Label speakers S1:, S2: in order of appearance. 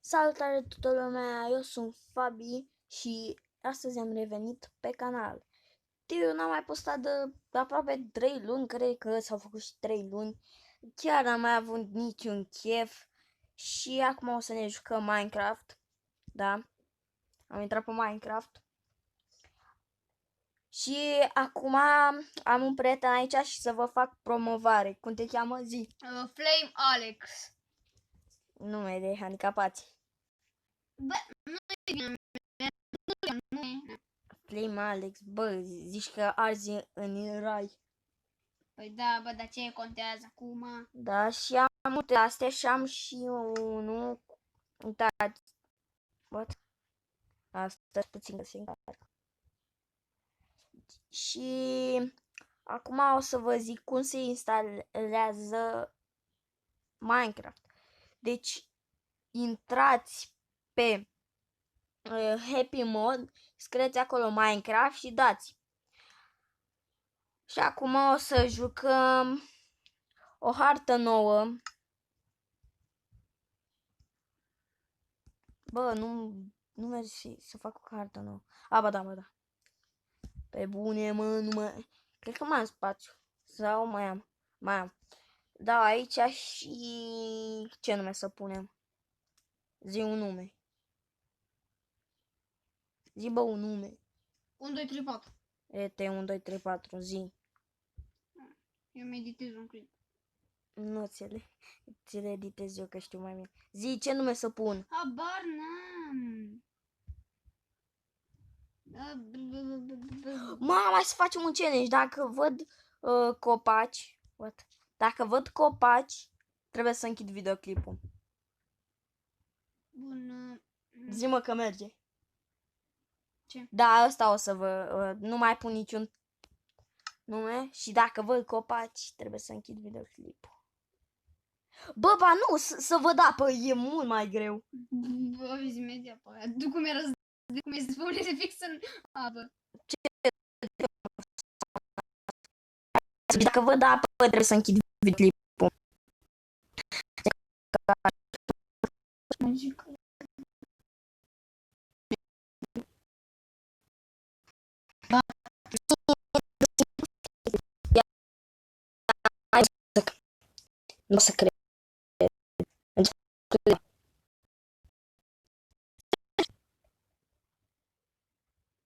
S1: Salutare toată lumea, eu sunt Fabi și astăzi am revenit pe canal. Eu n-am mai postat de aproape 3 luni, cred că s-au făcut și 3 luni. Chiar n-am mai avut niciun chef și acum o să ne jucăm Minecraft. Da, am intrat pe Minecraft. Și acum am un prieten aici și să vă fac promovare. Cum te cheamă? Zi.
S2: Flame Alex.
S1: Nume de handicapați.
S2: Bă, nu e bine. Nu e.
S1: Flame Alex, bă, zici că arzi în rai.
S2: Păi da, bă, dar ce contează acum?
S1: Da, și am multe astea și am și unul. Uitați. What? Asta puțin că se încarcă. Și acum o să vă zic cum se instalează Minecraft. Deci, intrați pe Happy Mod, scrieți acolo Minecraft și dați. Și acum o să jucăm o hartă nouă. Bă, nu merge să fac o hartă nouă. A, ba da. Pe bune, mă, nu mai... Cred că mai am spațiu. Sau mai am. Mai am. Da, aici și... Ce nume să punem? Zi un nume. Zi, bă, un nume.
S2: 1, 2, 3, 4.
S1: Ete, 1, 2, 3, 4, zi.
S2: Eu meditez un clip.
S1: Nu ți-le editez eu că știu mai bine. Zi, ce nume să pun?
S2: Habar n-am.
S1: Mama, hai să facem un challenge. Dacă văd copaci... What? Dacă văd copaci, trebuie să închid videoclipul.
S2: Bun.
S1: Zi-mă că merge.
S2: Ce?
S1: Da, asta o să nu mai pun niciun nume și dacă văd copaci, trebuie să închid videoclipul. Bă, ba nu, să văd apă, e mult mai greu.
S2: Bă, zi media pe aia. Tu cum era cum e să spune de fix în apă.
S1: Dacă văd apă, trebuie să închid videoclipul. Nu o să cred.